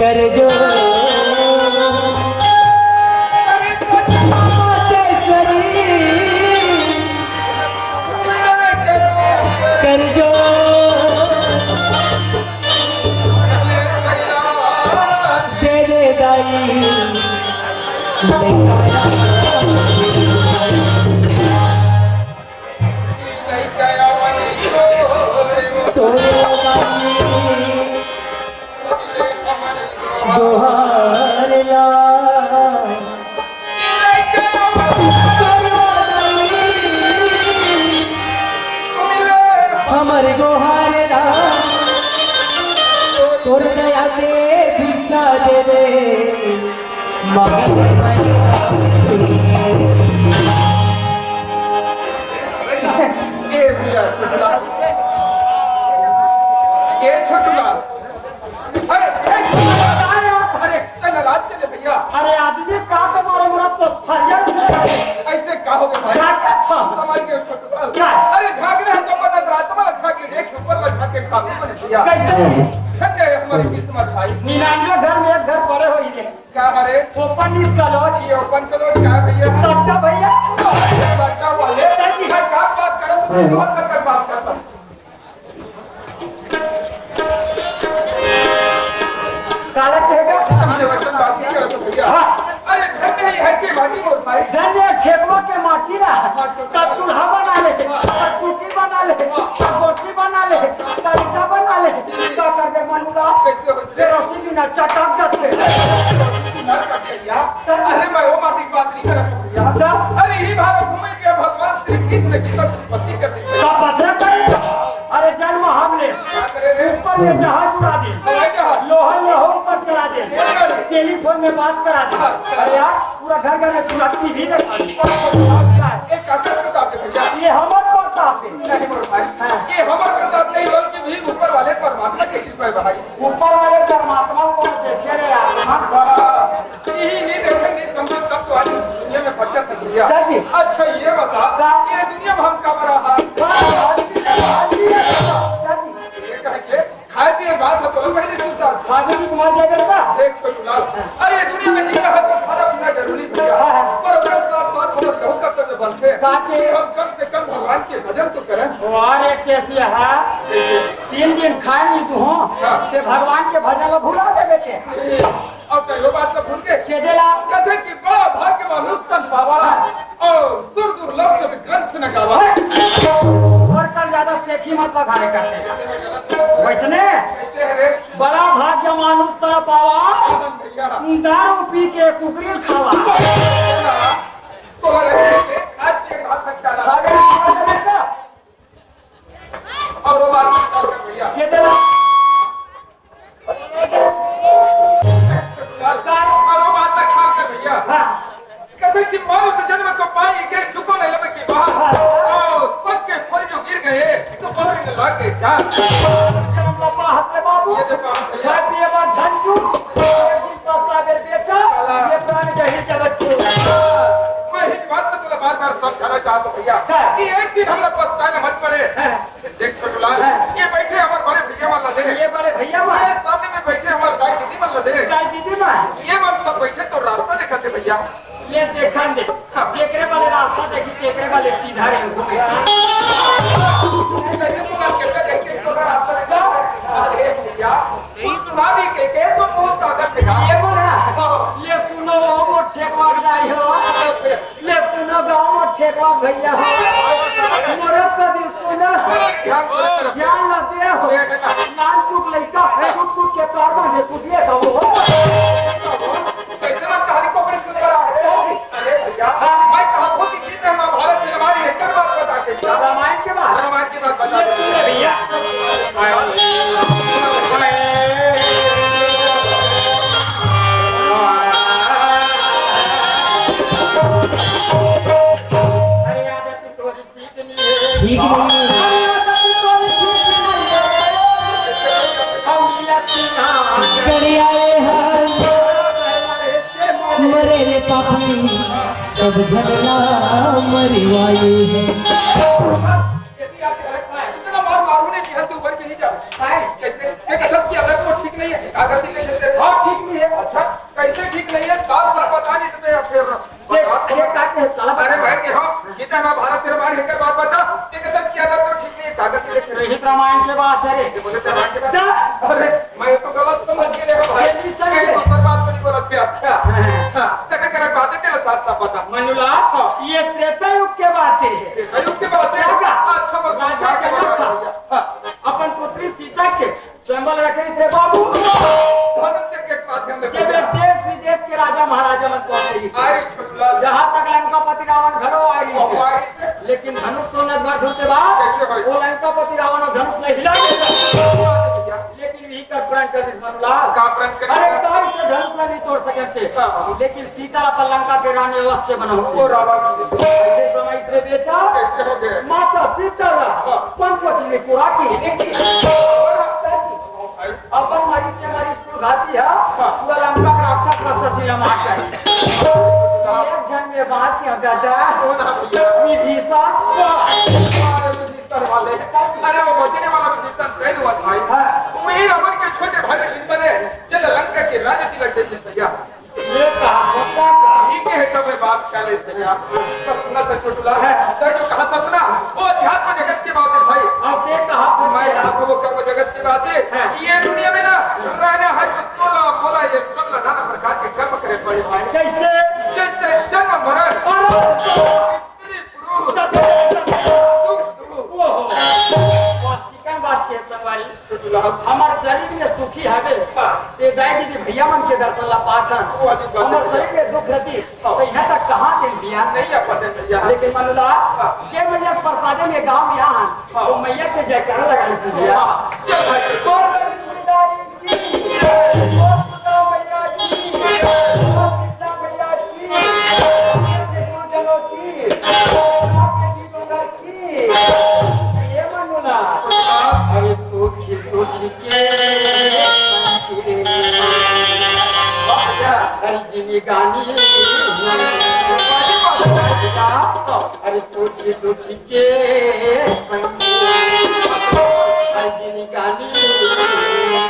कर जो कर जो दे दे दाई हमर गोहारेला तोर दया के भिक्षा दे दे ये छोटूला भैया अरे आदमी का तुम्हारे मुराद तो ऐसे का हो गए भाई समझ के छोटूला क्या अरे झागरे हैं तो पता रात में झाके देख ऊपर में झाके खा भैया कैसे धन्य है हमारी किस्मत भाई 99 घर में एक घर पड़े हुई है क्या हरे ओपन नीच का लॉज ये ओपन करो क्या भैया सच्चा भैया बच्चा वाले मैं क्या बात करूं बहुत कर बात करता काला कहेगा हमसे वचन बात नहीं करो तो भैया अरे धन्य है कि माटी बोल भाई धन्य खेतों के माटी ला तब चूल्हा बना ले कुटी बना ले रोटी बना ले तरीका बना ले क्या करके मनुला कैसे हो फिर रोटी बिना चटक जाते अरे मैं वो माटी की बात नहीं कर रहा भैया अरे ही भारत घूमे के भगवान श्री कृष्ण की तो पति कर दी का पत्थर करे अरे जन्म हमले ऊपर में जहाज उड़ा दे लोहा लोहा ऊपर चला दे टेलीफोन में बात करा दे अरे यार पूरा घर में पूरा टीवी देखा एक काका प्रताप भैया ये हमारे प्रताप है नहीं बोल भाई ये हमारे प्रताप नहीं बल्कि भी ऊपर वाले परमात्मा के कृपा है भाई ऊपर वाले परमात्मा को देखे रे यार यही नहीं देखें नहीं समझ तब तो आज दुनिया में बच्चा भैया सच्ची अच्छा ये बता ये दुनिया में हम कब रहा ये कह के खाए पिए बात है तो पहले सोचा खाने की तुम्हारी जगह का देख छोटूलाल अरे दुनिया में जीना है तो खाना पीना जरूरी भैया पर उसके साथ साथ हम यह कर्तव्य बनते हैं हम कम से कम भगवान के भजन तो करें और एक कैसी है 3 दिन खाए नहीं तू हो ते भगवान के भजन को भुला दे बेटे अब तो यो बात तो भूल गए के देला कथे कि बड़ा भाग्य मानुष तन पावा और सुर दुर्लभ से ग्रंथ न गावा और कल ज्यादा सेखी मत बखाने करते वैसने कैसे है रे बड़ा भाग्य मानुष तर पावा आनंद भैया दारू पी के कुकरी खावा तो रे आज के बात सकता रहा और वो बात भैया के देला और वो बात खा के भैया कहते कि मानुष जन्म को पाई के चुको नहीं लगे कि बाहर और सबके फल जो गिर गए तो बहर में लाके जा जन्म लपा हाथ से बाबू ये देखो भैया मैं पिए बार धंजू सस्ता बेर बेटा ये प्राण जही जगत मैं इस बात को तुला बार-बार समझाना चाहता हूं भैया कि एक दिन हम लोग पछताने मत पड़े देख छोटूलाल ये बैठे हमारे बड़े भैया वाला दे ये बड़े भैया ये सामने में बैठे हमारे दाई दीदी वाला दे काय दीदी ना ये हम सब बैठे तो रास्ता दिखाते भैया ये देखन दे केकरे वाले रास्ता देखी केकरे वाले सीधा रे कैसे तू ना कहता देख के तो रास्ता देखा अरे भैया तू सुना भी के तो बहुत ताकत है ये बोला ये सुनो वो ठेकवा जाई हो ये सुनो गांव ठेकवा भैया हो मोरे सदी सुनो ध्यान न दे हो नान चुक लइका फेसबुक कुछ के तौर में पूछिए तो वो कैसे ना कहानी को बड़ी सुंदर है अरे भैया मैं कहा था कि गीत है महाभारत की हमारी एक बात बता के रामायण के बाद बता दे भैया ठीक नहीं मरे रे पापी तब झगड़ा मरवाई है इतना बार मालूम नहीं कि हद ऊपर के नहीं जा कैसे एक असर की अलग को ठीक नहीं है कागज ही नहीं लेते हाँ ठीक नहीं है अच्छा कैसे ठीक नहीं है साफ साफ बता नहीं तुम्हें फिर ये काटे साला अरे भाई कि हम गीता में भारत के रामायण के बाद बता कि कसम किया था तो ठीक नहीं है कागज ही लेके रही रामायण के बात है रे बोले थे रामायण के बाद जा अरे मैं तो गलत समझ के रे भाई ये सही है। मैं दूसरी बात को नहीं बोला था अच्छा हां सके करे बात है तेरा साफ साफ बता मनुला ये त्रेता युग के बात है संयुक्त की बात है क्या? अच्छा बस राजा के जनक बात था अपन पुत्री सीता के स्वयंवर रखे थे बाबू धनुष के माध्यम के वे में देश विदेश के राजा महाराजा मन को आई छुलाल जहाँ तक लंकापति रावण घरों आई लेकिन धनुष तो नजर ढूंढते बाद कैसे भाई? वो लंकापति रावण और धनुष नहीं हिला लेकिन यही कर प्रण कर मनुलाल का प्रण कर अरे ताई से धनुष में नहीं तोड़ सके थे हाँ। लेकिन सीता पर लंका के रानी अवश्य बना वो रावण से ऐसे समय से बेटा कैसे हो गए माता सीता पंचवटी में पूरा की अपन मरीज के मरीज को घाती है पूरा लंका का राक्षस राक्षसीला मार चाहिए एक जन में बात क्या बेटा कौन है भैया विभीषण वाले अरे वो बचने वाला विभीषण ट्रेन हुआ भाई वही रावण के छोटे भाई विभीषण है चल लंका की राजनीति लग गई भैया ये कहा होता का ठीक है सब बात क्या ले भैया सब सुना था छोटूला है जो कहा था सुना वो अध्यात्म जगत की बात है भाई अब देख कहा मैं आपको वो कर्म जगत की बात है ये दुनिया में ना रहना है तो तोला मोला ये सब नाना प्रकार के कर्म करे पड़े भाई कैसे जैसे जन्म मरण स्त्री पुरुष सुख दुख बात के संगवारी हमार शरीर में सुखी हवे ते दाई दीदी भैया मन के दर्शन ला पाठन हमार शरीर में दुख रहती तो यहाँ तक कहाँ दिन बिया नहीं आ पते भैया लेकिन मनुला के मैया प्रसादे में गांव में आन तो मैया के जयकारा लगा दी भैया चल भाई गोर गरीब की गोर खुदा मैया की गोर कृष्णा मैया की गोर जनो की आपके जीवन की ये मनुला अरे सुखी सुखी के हरजिनी गानी अरे सुखी सुखी के हरजिनी गानी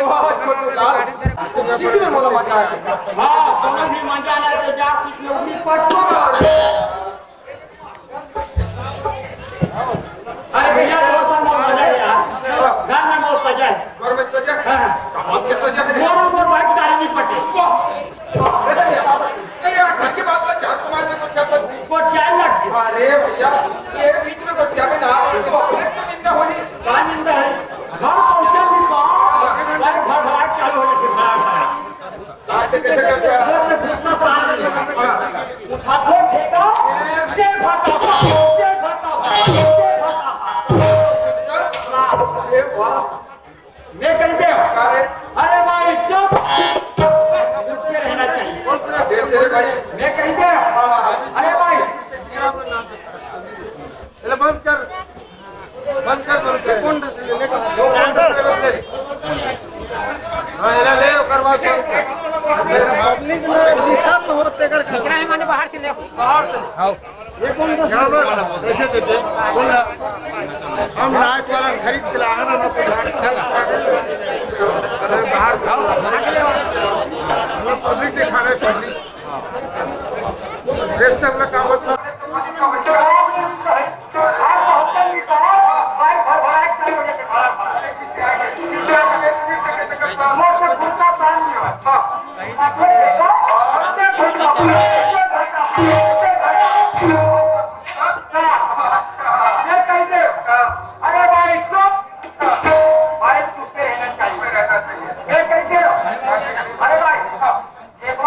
बहुत छोटू लाल कितने बोला मजा आया हाँ तुम्हें भी मजा ना तो जा सीट में उड़ी पटो अरे भैया बहुत मजा है यार घर में बहुत सजा है घर में सजा है कमाल के सजा है मोर बाइक सारी नहीं पटे नहीं यार घर के बाद में चार समाज में कुछ आपत्ति वो चाय लग अरे भैया ये बीच में कुछ याद ना तो अपने तो निंदा होनी कहाँ निंदा है घर पहुंचे भी कहाँ घर घर चालू हो जाते घर आते कैसे करते हैं घर से घुसना साथ उठाते ठेका जे फटा जे फटा अरे वाह मैं कह दे अरे अरे भाई चुप चुप के रहना चाहिए देख रे भाई मैं कह दे अरे भाई बंद कर कौन से लेने का हां एला ले ओकर बाद पब्लिक में सब होते कर खतरा है माने बाहर से ले बाहर से हां ये कौन देखे बोल हम लाइट वाला खरीद के लाना ना तो बाहर हम पब्लिक दिखाना है पब्लिक रेस्ट हम लोग काम मतलब अरे भाई चुप भाई चुप के रहना चाहिए अरे भाई एक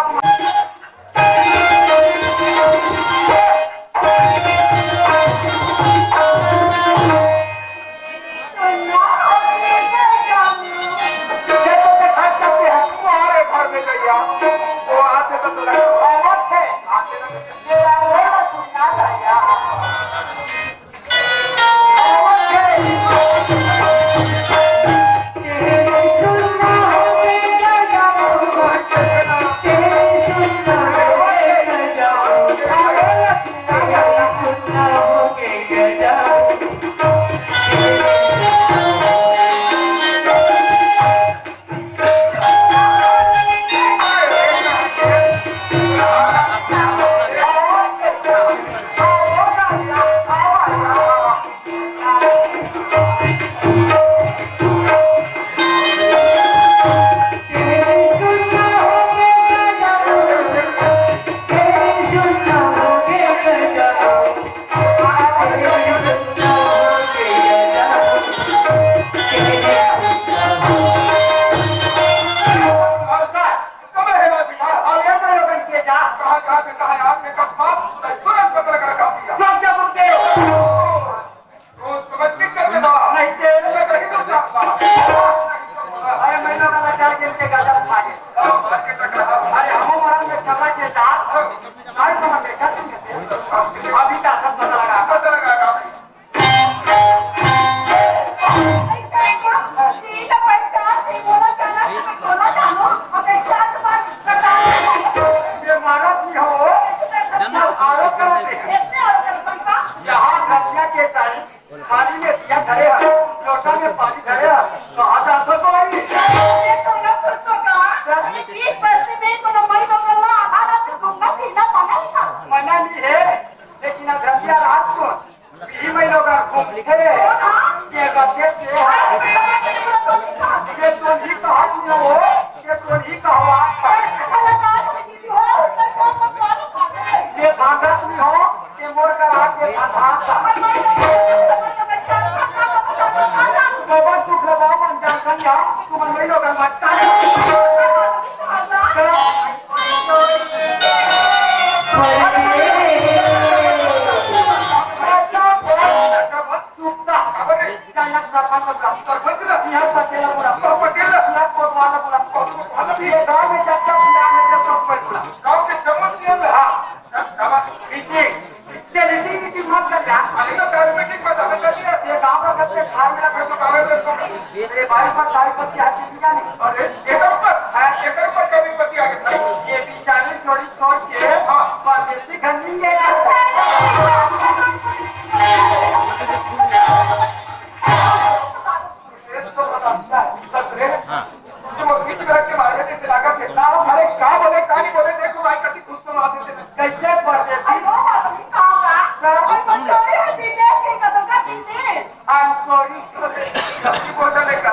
बोतल है का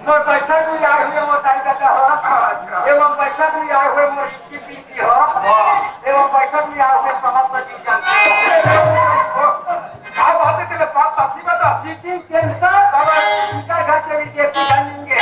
मोर पैसा भी आए हुए मोटाई का हो एवं पैसा भी आए हुए मोर की पीती हो एवं पैसा भी आए हुए सभापति क्या बात है तेरे पास साथी बता सिटी कैंसर बाबा इनका घर के विदेशी जानेंगे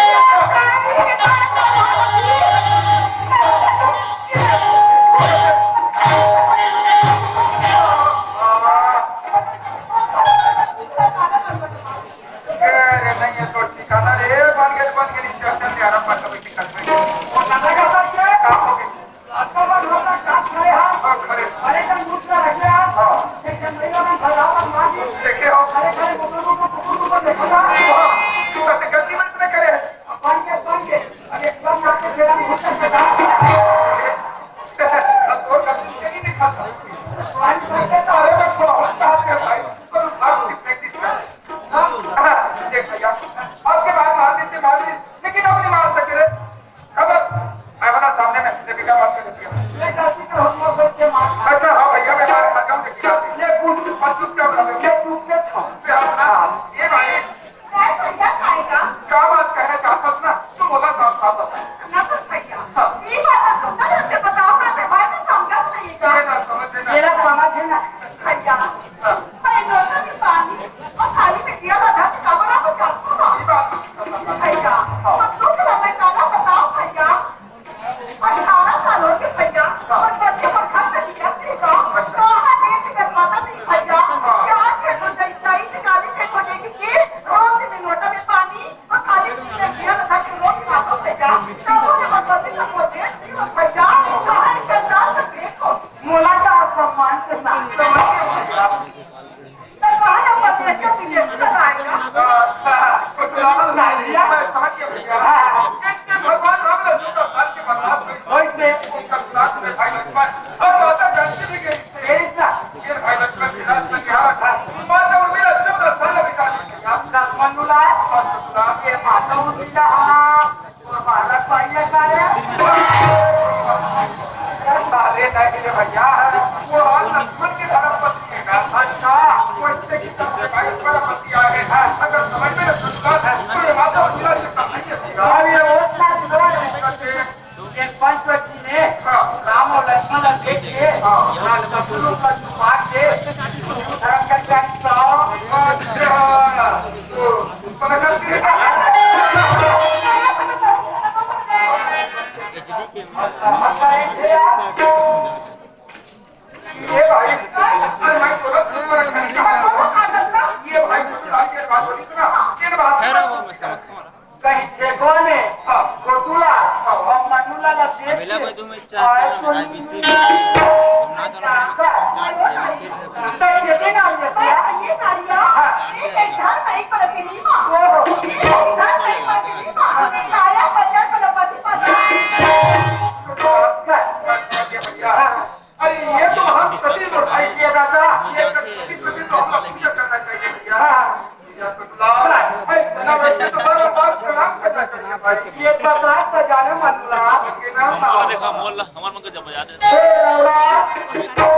देखा मोल हमारे मन को जब याद है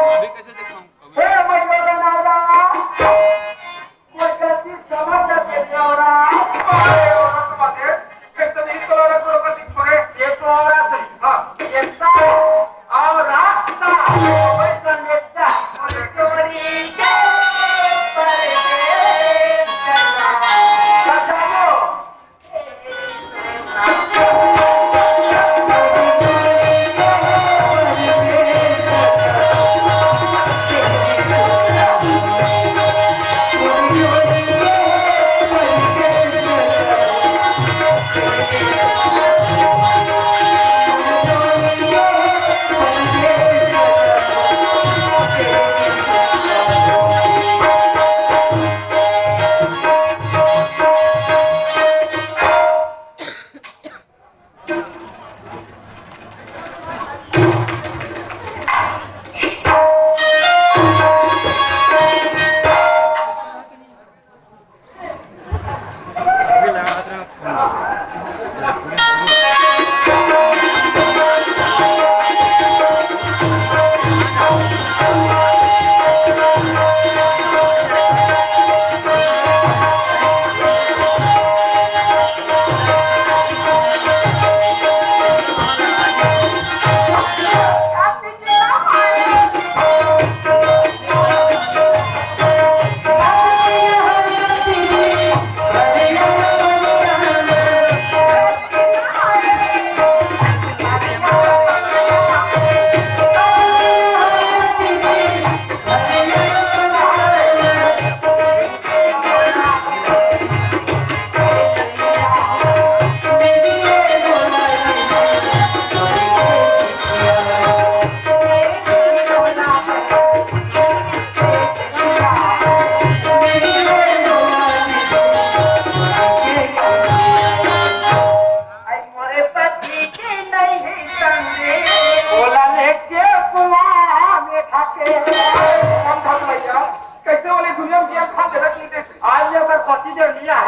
अभी कैसे देखा Thank you.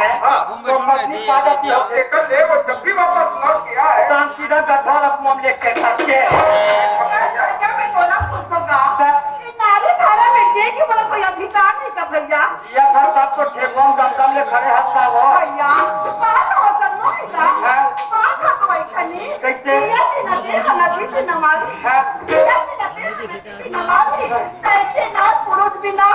है तो मछली पा जाती हो कल ले वो जब भी वापस लौट के आए तो हम सीधा गड्ढा रखम लेके करके क्या मैं बोला उसको गा नारे खाना में जे कि बोला कोई अधिकार नहीं कर भैया ये घर सबको ठेकों गमगम ले खड़े हंसता हो भैया बात हो कर नो इधर बात हो कोई खनी कैसे? ये नदी का नदी से नमाज़ी है ये नदी से नमाज़ी कैसे ना पुरुष बिना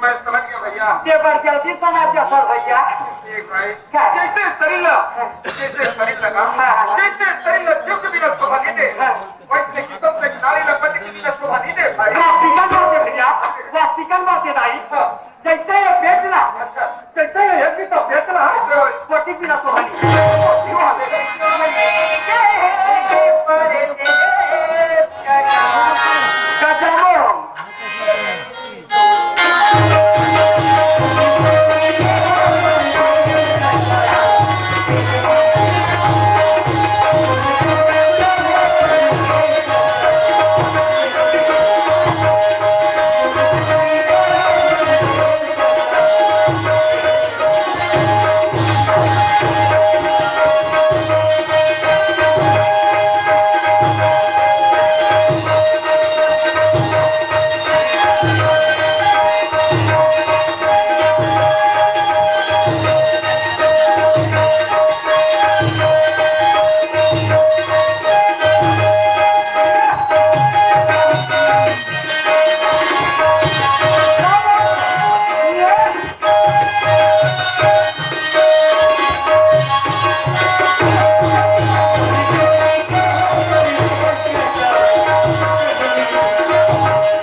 मैं समझ गया भैया ये पर जल्दी समझ जा सर भैया एक भाई जैसे शरीर लगा जैसे शरीर क्यों भी ना शोभा नहीं दे वैसे किसम से नारी लगती की भी ना शोभा नहीं दे भाई वास्तिकन बात भैया वास्तिकन बात दाई जैसे ये बेचना जैसे ये भी तो बेचना कोटी बिना तो नहीं